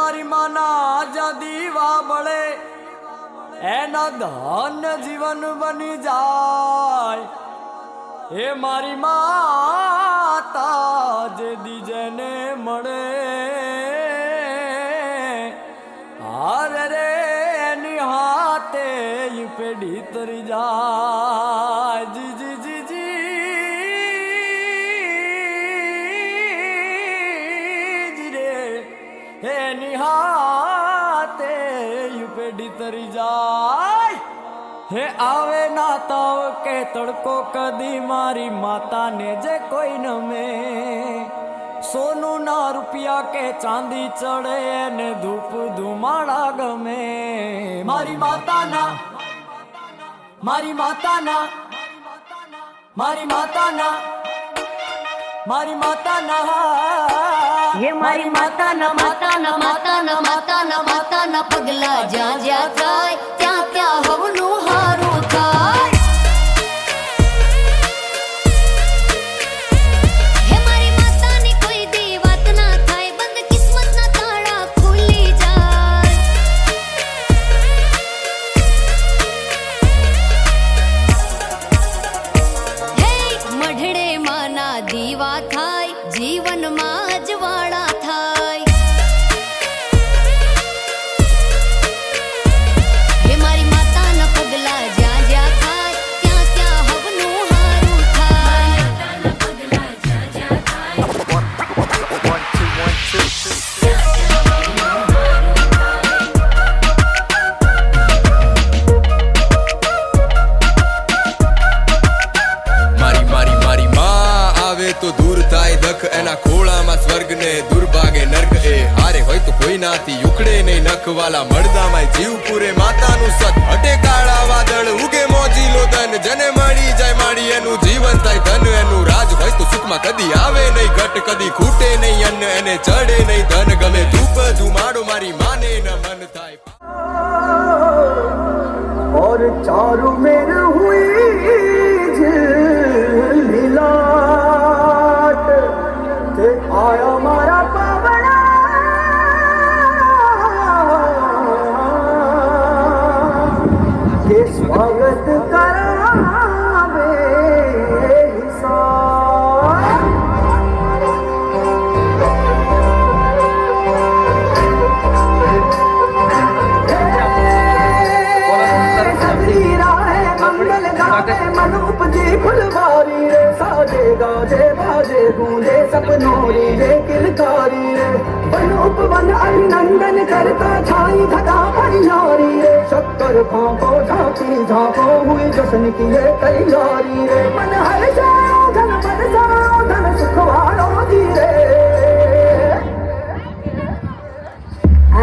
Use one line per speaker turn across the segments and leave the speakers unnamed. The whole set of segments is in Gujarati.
મારી માના જા દીવા બળે એના ધન્ય જીવન બની જાય હે મારી માતા જે દીજને મળે હારે રે નિહાતે પેઢી તરી જાય જી જી જી જી રે હે નિહાતે પેઢી તરી જાય હે આવે ના તાવ કે તડકો કદી મારી માતાને જે કોઈ નમે સોનું ના રૂપિયા કે ચાંદી ચડે ને ધૂપ ધુમાડા ગમે મારી માતાના મારી માતાના મારી માતાના મારી માતાના
ये मारी माताना माताना माताना माताना माताना पगला ज्યાં જ્યાં થાય ત્યાં ત્યાં હવનું હારું થાય હે મારી માતાની કોઈ દી વાત ના થાય બંધ કિસ્મતના તાળા ખુલી જાય હે મઢડે માના દીવા થાય જીવનમાં અજવાળા થાય હે મારી માતાના પગલા જ્યાં જ્યાં થાય ત્યાં ત્યાં હવનું હારું થાય પગલા જ્યાં જ્યાં થાય
તો દૂર થાય દખ એના ખોળામાં સ્વર્ગ ને દુર્ભાગે નર્ક એ હારે હોય તો કોઈ નાથી ઉકળે નહીં નખવાલા મળદામાં જીવ પૂરે માતાનું સત હટે કાળા વાદળ ઉગે મોજી લોદન જને મળી જાય માડી એનું જીવન થાય ધન એનું રાજ હોય તો સુખમાં કદી આવે નહીં ઘટ કદી ખૂટે નહીં અન્ન એને ચડે નહીં ધન ગમે ધૂપ ધુમાડો મારી માને ન મન થાય
और चारों मेर हुई लीलाट ते आया मारा पावड़ा के स्वागत करावे मन उपजी फुलवारी रे साजे गाजे बाजे गूंजे सपनों रे किलकारी रे वन उपवन अभिनंदन करता छाई घटा परियारी रे शक्कर फांको झांकी झांको हुई जश्न की ये तैयारी रे मन हर जाओ धन मन जाओ धन सुखवारो दी रे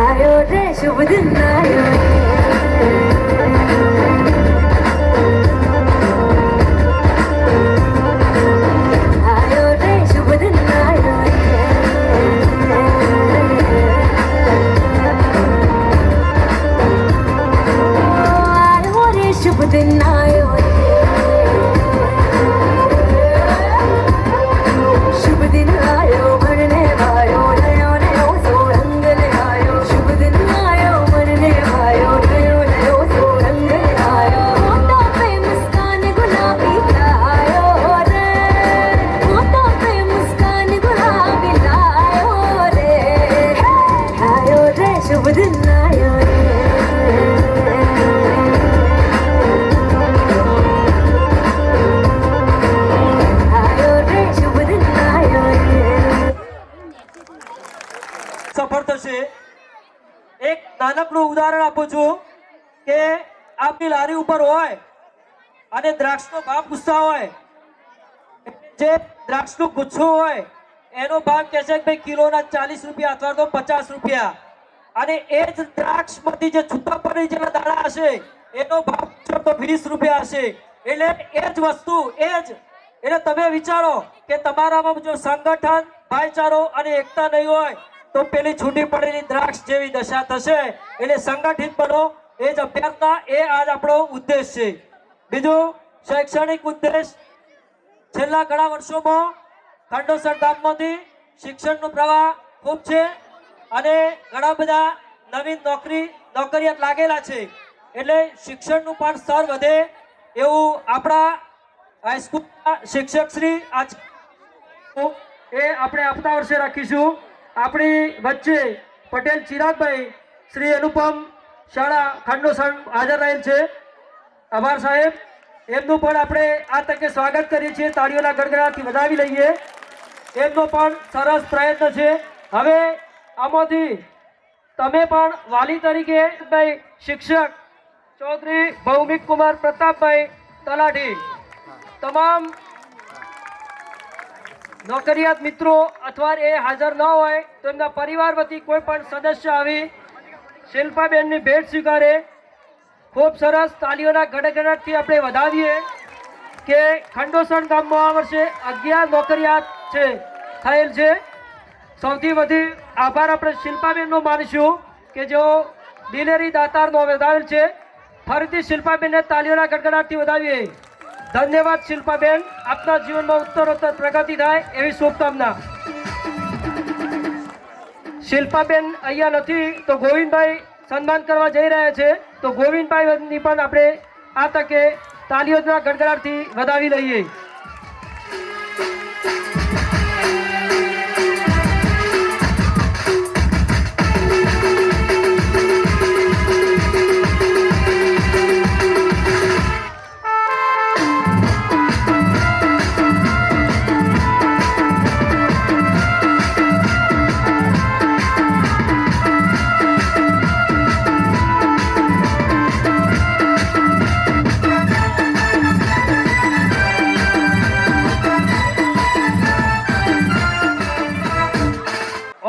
आयो रे शुभ दिन आयो शुभ दिन आयो शुभ दिन आयो मरने आयो नयो नयो सो रंग ले आयो शुभ दिन आयो मरने आयो नयो नयो सो रंग ले आयो होठों पे मुस्कान गुलाबी लायो रे होठों पे मुस्कान गुलाबी लायो रे शुभ दिन आयो
સફળ થશે એક નાનકડું ઉદાહરણ આપું છું કે આપની લારી ઉપર હોય અને દ્રાક્ષનો ભાવ પૂછતા હોય જે દ્રાક્ષનો ગુચ્છો હોય એનો ભાવ કહે છે કે ભાઈ કિલોના 40 રૂપિયા અથવા તો 50 રૂપિયા અને એ જ દ્રાક્ષમાંથી જે છૂટા પડી જેના દાણા હશે એનો ભાવ તો 20 રૂપિયા હશે એટલે એ જ વસ્તુ એ જ એટલે તમે વિચારો કે તમારામાં જો સંગઠન ભાઈચારો અને એકતા નહીં હોય તો પેલી છૂટી પડેલી દ્રાક્ષ જેવી દશા થશે એટલે સંગઠિત બનો એ જ અભ્યાસના એ આજ આપણો ઉદ્દેશ છે બીજું શૈક્ષણિક ઉદ્દેશ છેલ્લા ઘણા વર્ષોમાં ખંડોસર ધામમાંથી શિક્ષણનો પ્રવાહ ખૂબ છે અને ઘણા બધા નવીન નોકરિયાત લાગેલા છે એટલે શિક્ષણનું પણ સ્તર વધે એવું આપણા હાઈસ્કૂલના શિક્ષક શ્રી આજ એ આપણે આવતા વર્ષે રાખીશું. આપણી વચ્ચે પટેલ ચિરાગભાઈ શ્રી અનુપમ શાળા ખંડોસણ હાજર રહેલ છે. આભાર સાહેબ, એમનું પણ આપણે આ તકે સ્વાગત કરીએ છીએ. તાળીઓના ગડગડાટથી વધાવી લઈએ. એમનો પણ સરસ પ્રયત્ન છે. હવે આમાંથી તમે પણ વાલી તરીકે ભાઈ શિક્ષક ચૌધરી ભૌમિક કુમાર પ્રતાપભાઈ તલાટી, તમામ નોકરિયાત મિત્રો અથવા એ હાજર ન હોય તો એમના પરિવાર વતી કોઈ પણ સદસ્ય આવી શિલ્પાબેનની ભેટ સ્વીકારે. ખૂબ સરસ તાલીઓના ગડગડાટથી આપણે વધાવીએ કે ખંડોસણ ગામમાં આ વર્ષે 11 નોકરિયાત છે થયેલ છે. સૌથી વધુ આભાર આપણે શિલ્પાબેનનો માનીશું કે જેઓ દિલેરી દાતારનો વધાવેલ છે. ફરીથી શિલ્પાબેનને તાલીઓના ગડગડાટથી વધાવીએ. ધન્યવાદ શિલ્પાબેન, આપના જીવનમાં ઉત્તરોત્તર પ્રગતિ થાય એવી શુભકામના. શિલ્પાબેન અહીંયા નથી તો ગોવિંદભાઈ સન્માન કરવા જઈ રહ્યા છે, તો ગોવિંદભાઈની પણ આપણે આ તકે તાલીઓના ગડગડાટથી વધાવી લઈએ.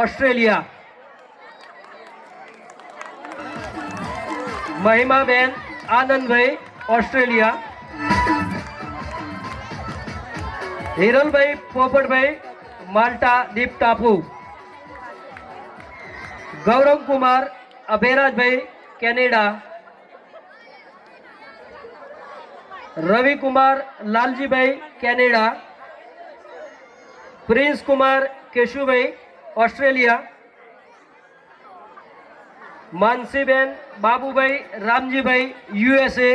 Australia Mahimaben Anandbhai Australia, Hiralbhai Popatbhai Malta દીપ ટાપુ, Gauravkumar Abherajbhai Canada, Ravikumar Laljibhai Canada, Prince Kumar Keshubhai Australia, Mansiben Babubhai Ramjibhai USA,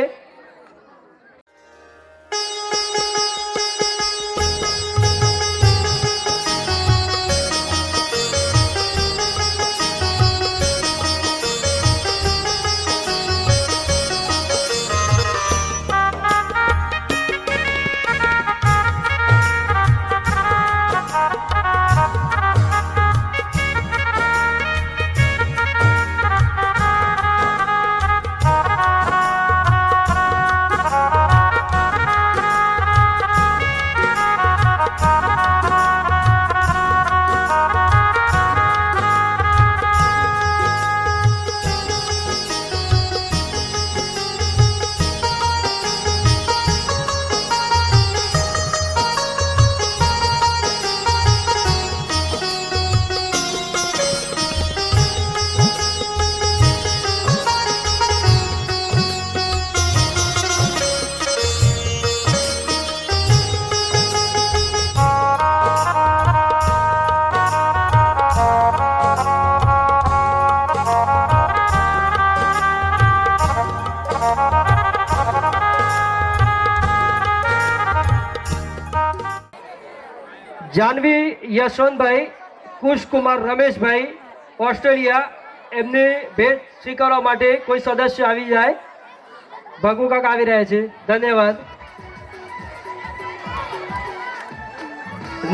Janvi Yashwantbhai Kushkumar Rameshbhai Australia, એમની ભેટ સ્વીકારવા માટે કોઈ સદસ્ય આવી જાય. ભગુકાક આવી રહ્યા છે. ધન્યવાદ.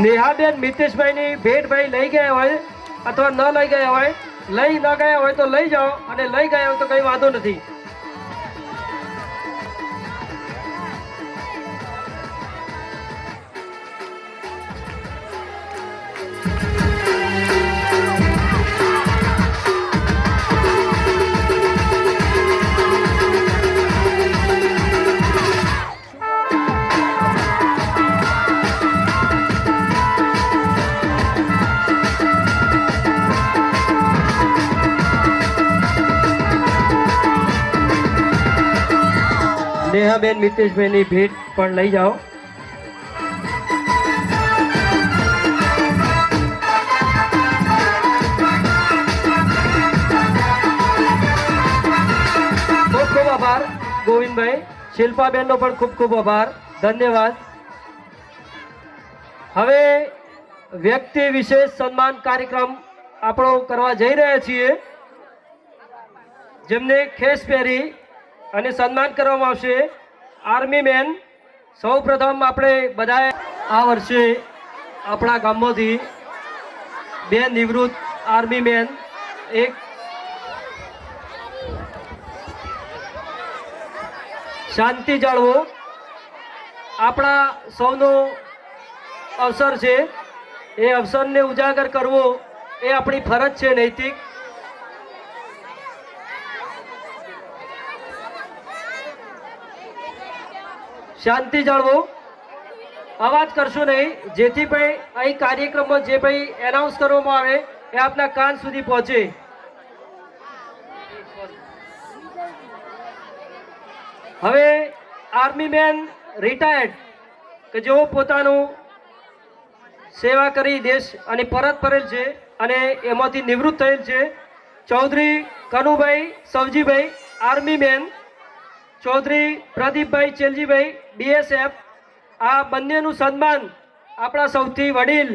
નેહાબેન મિતેશભાઈની ભેટ ભાઈ લઈ ગયા હોય અથવા ન લઈ ગયા હોય, લઈ ન ગયા હોય તો લઈ જાઓ અને લઈ ગયા હોય તો કંઈ વાંધો નથી. નેહાબેન મિતેશભાઈની ભેટ પણ લઈ જાઓ. શિલ્પાબેનનો પણ ખૂબ ખૂબ આભાર, ધન્યવાદ. હવે વ્યક્તિ વિશેષ સન્માન કાર્યક્રમ આપણો કરવા જઈ રહ્યા છીએ, જેમને ખેસ પહેરી અને સન્માન કરવામાં આવશે આર્મી મેન. સૌ પ્રથમ આપણે બધાએ આ વર્ષે આપણા ગામમાંથી 2 નિવૃત્ત આર્મી મેન, એક શાંતિ જાળવો આપણા સૌનો અવસર છે. એ અવસરને ઉજાગર કરવો એ આપણી ફરજ છે નૈતિક. શાંતિ જાળવો, અવાજ કરશો નહીં, જેથી ભાઈ અહીં કાર્યક્રમમાં જે ભાઈ એનાઉન્સ કરવામાં આવે એ આપના કાન સુધી પહોંચે. હવે આર્મી મેન રિટાયર્ડ કે જેઓ પોતાનું સેવા કરી દેશ અને પરત ફરેલ છે અને એમાંથી નિવૃત્ત થયેલ છે, ચૌધરી કનુભાઈ સવજીભાઈ આર્મી મેન, ચૌધરી પ્રદીપભાઈ ચેલજીભાઈ BSF, આ બંનેનું સન્માન આપણા સૌથી વડીલ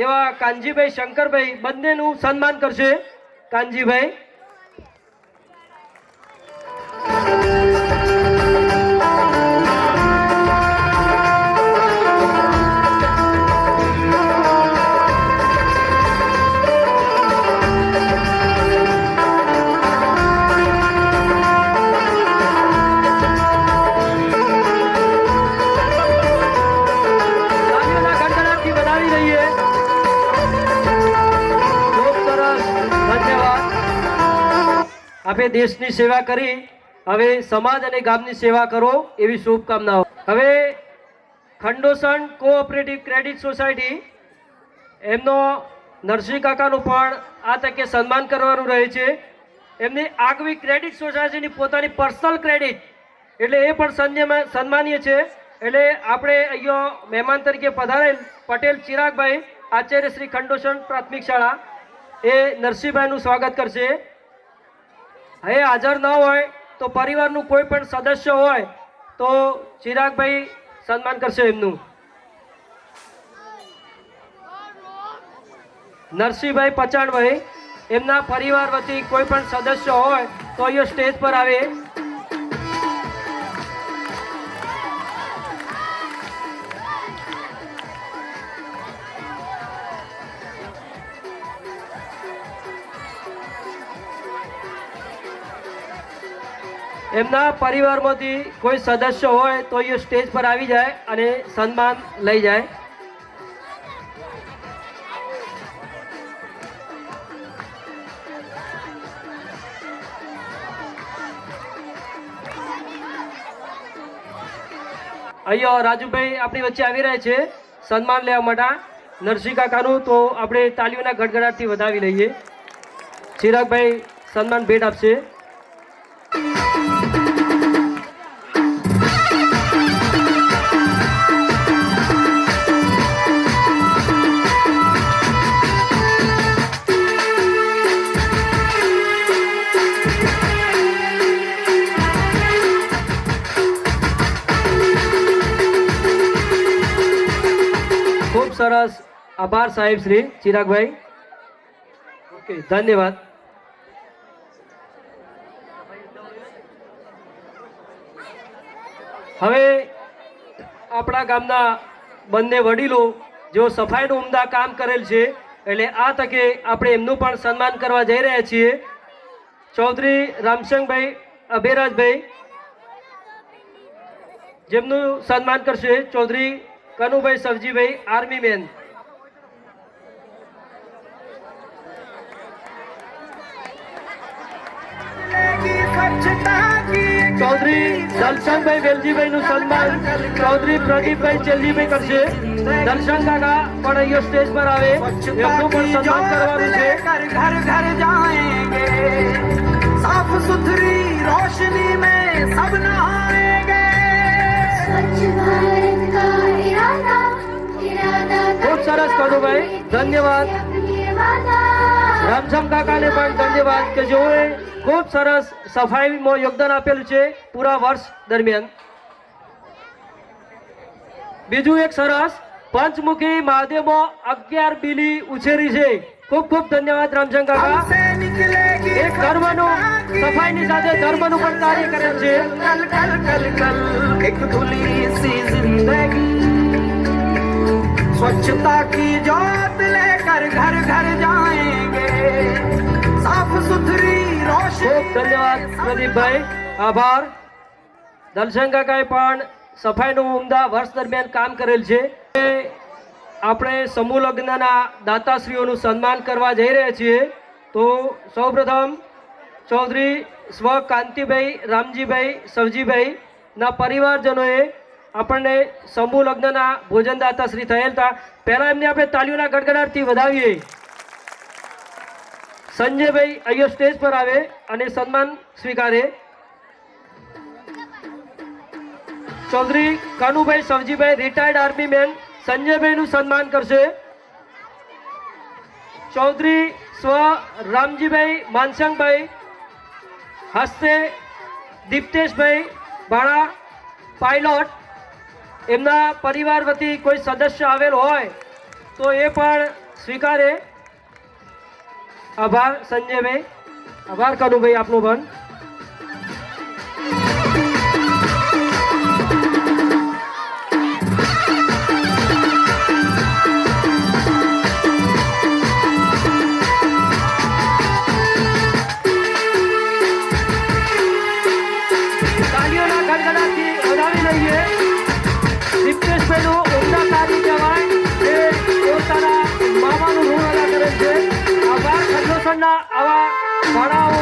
એવા કાનજીભાઈ શંકરભાઈ બંનેનું સન્માન કરશે. કાનજીભાઈ આપે દેશની સેવા કરી, હવે સમાજ અને ગામની સેવા કરો એવી શુભકામનાઓ. હવે ખંડોસણ કોઓપરેટિવ ક્રેડિટ સોસાયટી એમનો નરસિંહ કાકાનું પણ આ તકે સન્માન કરવાનું રહે છે. એમની આગવી ક્રેડિટ સોસાયટીની પોતાની પર્સનલ ક્રેડિટ એટલે એ પણ સન્માનીય છે. એટલે આપણે અહીંયા મહેમાન તરીકે પધારેલ પટેલ ચિરાગભાઈ આચાર્ય શ્રી ખંડોસણ પ્રાથમિક શાળા એ નરસિંહભાઈનું સ્વાગત કરશે. હવે હાજર ન હોય તો પરિવારનું કોઈ પણ સદસ્ય હોય તો ચિરાગભાઈ સન્માન કરશે એમનું. નરસિંહભાઈ પચાણભાઈ એમના પરિવાર વતી કોઈ પણ સદસ્ય હોય તો અહીંયા સ્ટેજ પર આવે. એમના પરિવારમાંથી કોઈ સદસ્ય હોય તો એ સ્ટેજ પર આવી જાય અને સન્માન લઈ જાય. અહીંયા રાજુભાઈ આપણી વચ્ચે આવી રહ્યા છે સન્માન લેવા માટે નરસિંહ કાકાનું, તો આપણે તાલીઓના ગડગડાટથી વધાવી લઈએ. ચિરાગભાઈ સન્માન ભેટ આપશે. ખૂબ સરસ, આભાર સાહેબ શ્રી ચિરાગભાઈ. ઓકે, ધન્યવાદ. હવે આપણા ગામના બંને વડીલો જેઓ સફાઈનું ઉમદા કામ કરેલ છે, એટલે આ તકે આપણે એમનું પણ સન્માન કરવા જઈ રહ્યા છીએ. ચૌધરી રામશંકભાઈ અભેરાજભાઈ જેમનું સન્માન કરશે ચૌધરી કનુભાઈ સવજીભાઈ આર્મી મેન. ચૌધરી દલશંકભાઈ વેલજીભાઈનું સન્માન ચૌધરી પ્રદીપભાઈ ચેલજીભાઈ કરશે. દલશંક કાકા પણ અહીંયા સ્ટેજ પર આવે, એમનું પણ સન્માન કરવાનું છે.
घर घर जाएंगे साफ सुथरी रोशनी में सब नहाएंगे.
स्वच्छ भारत का इरादा
ખૂબ સરસ કનુભાઈ, ધન્યવાદ. રામશંક કાકાને પણ ધન્યવાદ કે જેઓએ ખૂબ સરસ સફાઈમાં યોગદાન આપેલું છે પૂરા વર્ષ દરમિયાન. બીજું એક સરસ પંચમુખી મહાદેવમાં 11 બીલી ઉછેરી છે. ખૂબ ખૂબ ધન્યવાદ રામચંદ કાકા.
हमसे निकलेगी
એક ધર્મનું સફાઈની સાથે ધર્મનું પણ કાર્ય કરે છે.
कल कल कल कल एक धुली सी जिंदगी स्वच्छता की जोत लेकर घर घर जाएंगे साफ सुथरी रोशनी
ખૂબ ધન્યવાદ પ્રદીપભાઈ. આભાર. દલસંગ કાકાએ પણ સફાઈનું ઉમદા વર્ષ દરમિયાન કામ કરેલ છે. આપણે સમૂહ લગ્નના દાતાશ્રીઓનું સન્માન કરવા જઈ રહ્યા છીએ. તો સૌપ્રથમ ચૌધરી સ્વ કાંતિભાઈ રામજીભાઈ સવજીભાઈ ના પરિવારજનોએ આપણને સમૂહ લગ્નના ભોજન દાતાશ્રી થયેલ હતા. પહેલા એમને આપણે તાળીઓના ગડગડાટથી વધાવીએ. સંજયભાઈ અહીંયા સ્ટેજ પર આવે અને સન્માન સ્વીકારે. Chaudhary Kanubhai Savjibhai retired army man સંજયભાઈનું સન્માન કરશે. ચૌધરી સ્વ રામજીભાઈ માનસંગભાઈ હસ્તે દીપ્તેશભાઈ ભાણા પાયલોટ એમના પરિવાર વતી કોઈ સદસ્ય આવેલ હોય તો એ પણ સ્વીકારે. આભાર સંજયભાઈ. આભાર કાનુભાઈ આપનો પણ. તાળીઓના ગડગડાટથી વધાવી લઈએ. દીપ્તેશભાઈનું ઉમદા કાર્ય કહેવાય. એ પોતાના મામાનું ઋણ અદા કરે છે. આભાર. ખંડોસણના આવા ભાડાઓ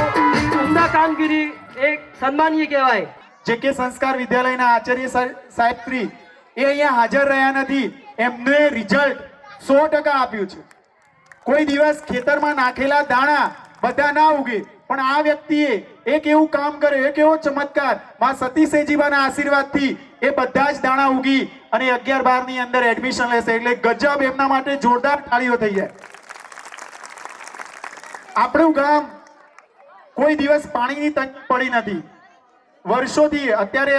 ઉમદા કામગીરી એક સન્માનીય કહેવાય.
જે કે સંસ્કાર વિદ્યાલયના આચાર્ય સાહેબ શ્રી એ અહીંયા હાજર રહ્યા નથી. એમને રિઝલ્ટ 100% આપ્યું છે. કોઈ દિવસ ખેતરમાં નાખેલા દાણા બધા ના ઉગે, પણ આ વ્યક્તિએ એક એવું કામ કર્યું, એક એવો ચમત્કાર માં સતી સેજીબાના આશીર્વાદથી એ બધા જ દાણા ઉગી અને 11-12 ની અંદર એડમિશન લેશે. એટલે ગજબ. એમના માટે જોરદાર તાળીઓ થઈ જાય. આપણું ગામ કોઈ દિવસ પાણીની તંગી પડી નથી વર્ષોથી. અત્યારે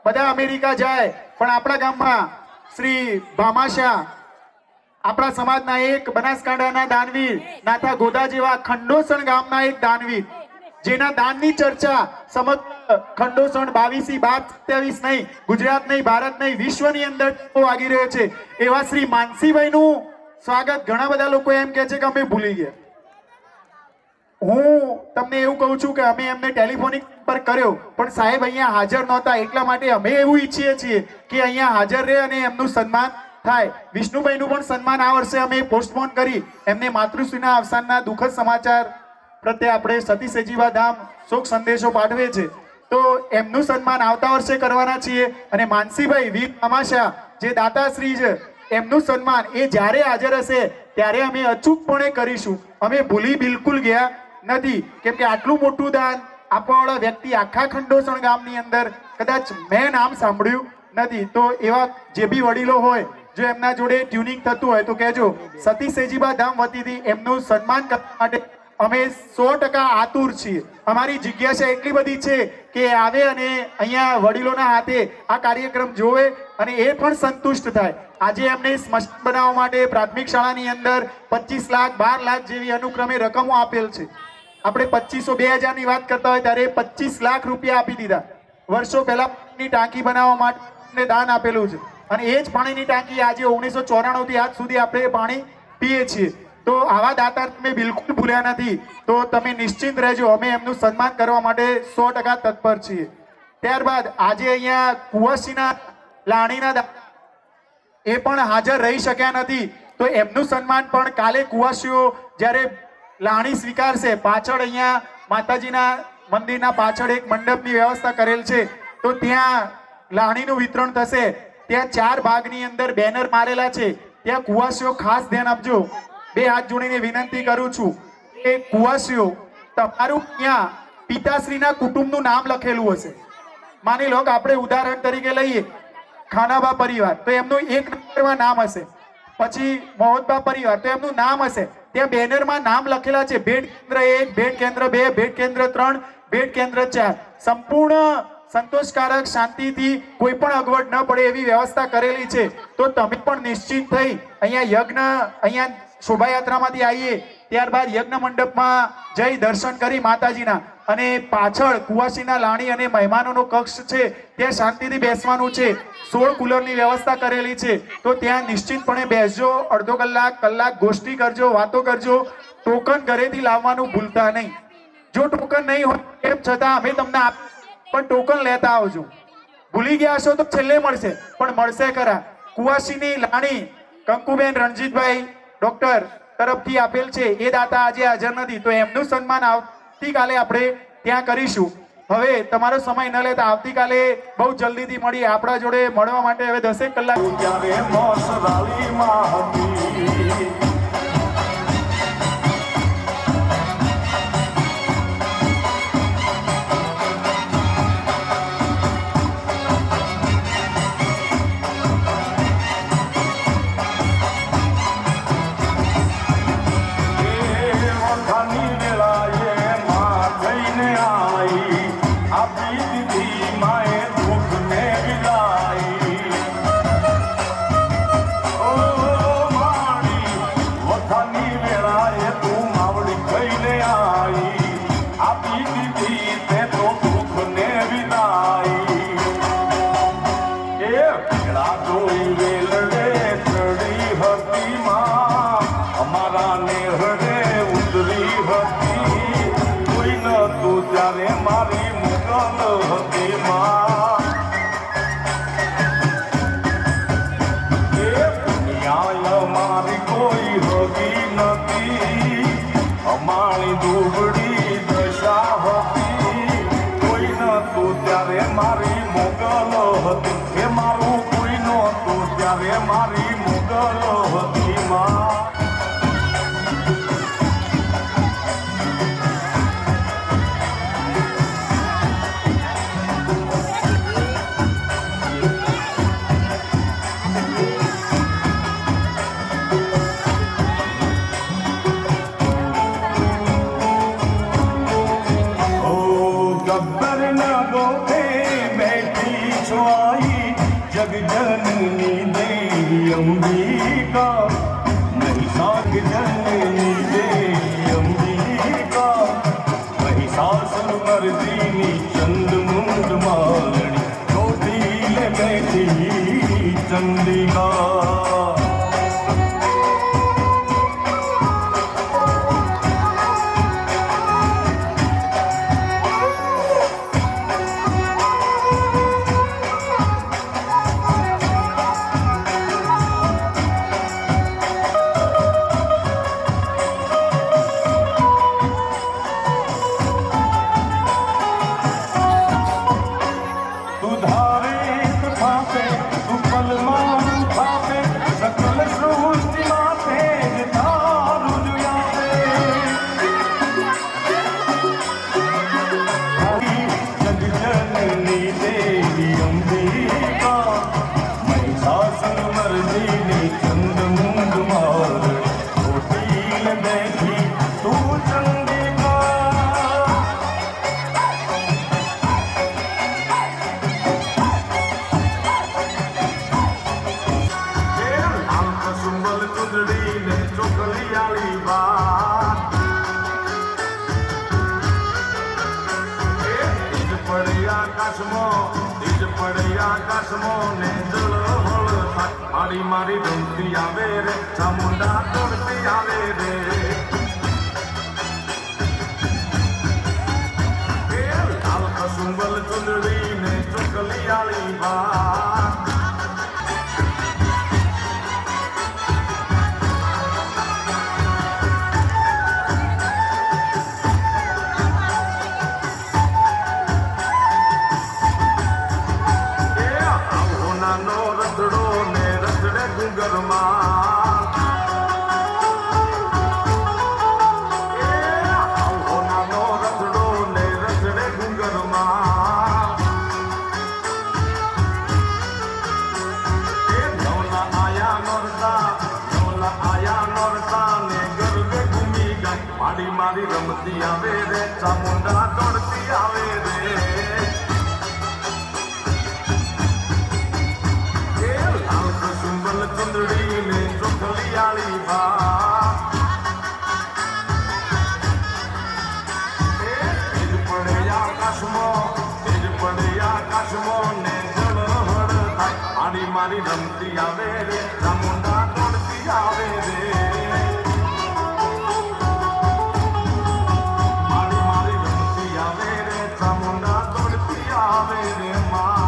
બધા અમેરિકા જાય, પણ આપણા ગામમાં શ્રી ભામાશા આપણા સમાજના એક બનાસકાંઠાના દાનવીર, નાથા ગોદા જેવા ખંડોસણ ગામના એક દાનવીર, જેના દાનની ચર્ચા સમગ્ર ખંડોસણ 22-27 નહીં, ગુજરાત નહીં, ભારત નહીં, વિશ્વની અંદર વાગી રહ્યો છે. એવા શ્રી માનસીભાઈનું સ્વાગત ઘણા બધા લોકો એમ કહે છે કે અમે ભૂલી ગયા. હું તમને એવું કહું છું કે અમે એમને ટેલિફોનિક પર કર્યો, પણ સાહેબ અહીંયા હાજર નહોતા. એટલા માટે અમે એવું ઈચ્છીએ છીએ કે અહીંયા હાજર રહે અને એમનું સન્માન થાય. વિષ્ણુભાઈનું પણ સન્માન આ વર્ષે અમે પોસ્ટપોન કરી. એમને માતૃશ્રીના અવસાનના દુઃખદ સમાચાર પ્રત્યે આપણે સતી સેજીબા ધામ શોક સંદેશો પાઠવે છે, તો એમનું સન્માન આવતા વર્ષે કરવાના છીએ. અને માનસીભાઈ વીર અમાશા જે દાતાશ્રી છે, એમનું સન્માન એ જ્યારે હાજર હશે ત્યારે અમે અચૂકપણે કરીશું. અમે ભૂલી બિલકુલ ગયા નથી, કેમ કે આટલું મોટું દાન આપવાવાળા વ્યક્તિ આખા ખંડોસણ ગામની અંદર કદાચ મેં નામ સાંભળ્યું નથી. તો એવા જે બી વડીલો હોય, જો એમના જોડે ટ્યુનિંગ થતું હોય તો કહેજો. સતી સેજીબા ધામ વતીથી એમનું સન્માન કરવા માટે અમે 100% આતુર છીએ. અમારી જિજ્ઞાસા એટલી બધી છે કે આવે અને અહીંયા વડીલોના હાથે આ કાર્યક્રમ જોવે અને એ પણ સંતુષ્ટ થાય. આજે એમને સ્મશાન બનાવવા માટે પ્રાથમિક શાળાની અંદર 25 લાખ 12 લાખ જેવી અનુક્રમે રકમો આપેલ છે. આપણે 2500-2000 ની વાત કરતા હોય ત્યારે 25 લાખ રૂપિયા આપી દીધા. વર્ષો પહેલા પાણીની ટાંકી બનાવવા માટે દાન આપેલું છે, અને એ જ પાણીની ટાંકી આજે 1994 થી આજ સુધી આપણે પાણી પીએ છીએ. તો આવા દાતા તમે બિલકુલ ભૂલ્યા નથી. તો તમે નિશ્ચિંત રહેજો, અમે એમનું સન્માન કરવા માટે 100% તત્પર છીએ. ત્યારબાદ આજે અહીંયા કુવાસીના લાણીના દાતા એ પણ હાજર રહી શક્યા નથી, તો એમનું સન્માન પણ કાલે કુવાસીઓ જ્યારે લાણી સ્વીકારશે, પાછળ અહીંયા માતાજીના મંદિરના પાછળ એક મંડપની વ્યવસ્થા કરેલ છે, તો ત્યાં લાણીનું વિતરણ થશે. ત્યાં 4 ભાગની અંદર બેનર મારેલા છે. ત્યાં કુવાસીઓ ખાસ ધ્યાન આપજો. 2 હાથ જોડીને વિનંતી કરું છું કે કુવાસીઓ તમારું ત્યાં પિતાશ્રીના કુટુંબનું નામ લખેલું હશે. માની લો કે આપણે ઉદાહરણ તરીકે લઈએ ખાનાબા પરિવાર, તો એમનું 1 નંબરમાં નામ હશે. પછી મોહનબા પરિવાર, તો એમનું નામ હશે. ત્યાં બેનરમાં નામ લખેલા છે ભેટ કેન્દ્ર 1, ભેટ કેન્દ્ર 2, ભેટ કેન્દ્ર 3, ભેટ કેન્દ્ર 4. સંપૂર્ણ સંતોષકારક શાંતિથી કોઈ પણ અગવડ ન પડે એવી વ્યવસ્થા કરેલી છે. તો તમે પણ નિશ્ચિત થઈ અહીંયા શોભાયાત્રામાંથી આવીએ ત્યારબાદ યજ્ઞ મંડપમાં જઈ દર્શન કરી માતાજીના, અને પાછળ કુવાસીના લાણી અને મહેમાનોનો કક્ષ છે ત્યાં શાંતિથી બેસવાનું છે. 16 કુલરની વ્યવસ્થા કરેલી છે. તો ત્યાં નિશ્ચિતપણે બેસજો, અડધો કલાક ગોષ્ઠી કરજો, વાતો કરજો. ટોકન ઘરેથી લાવવાનું ભૂલતા નહીં. જો ટોકન નહીં હોય તેમ છતાં અમે તમને પણ ટોકન લેતા આવજો. ભૂલી ગયા છો તો છેલ્લે મળશે, પણ મળશે ખરા. કુવાસીની લાણી કંકુબેન રણજીતભાઈ ડોક્ટર તરફથી આપેલ છે. એ દાતા આજે હાજર નથી, તો એમનું સન્માન આવતીકાલે આપણે ત્યાં કરીશું. હવે તમારો સમય ન લેતા આવતીકાલે બહુ જલ્દીથી મળીએ. આપણા જોડે મળવા માટે હવે 10 કલાક
મારી ગમતી આવે રે, ચામુંડા તોડતી આવે રે. લાલ કસુંબલ ચુંદડી ને ચોકલિયાળી બા. મારી રમતી આવે રે, ચામુંડા દોડતી આવે રે. ચંદડીને ચોખલિયાળી બા તેજ પડે આકાશમાં ને જળહળ થાય આડી મારી રમતી આવે રે ચામુંડા દોડતી આવે રે આડી મારી રમતી આવે રે ચામુંડા દોડતી આવે રે માં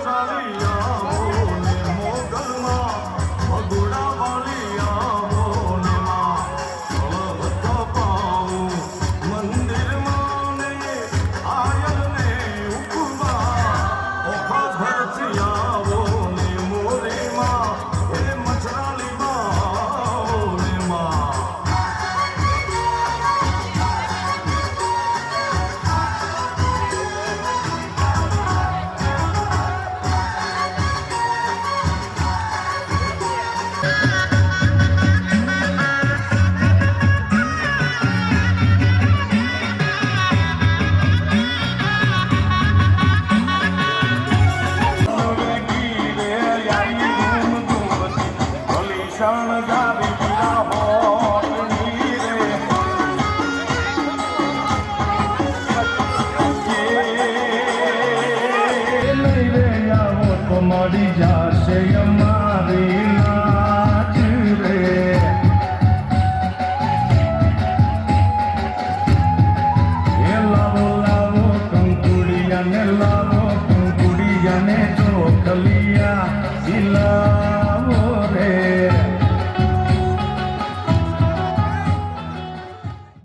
ચાલી આવો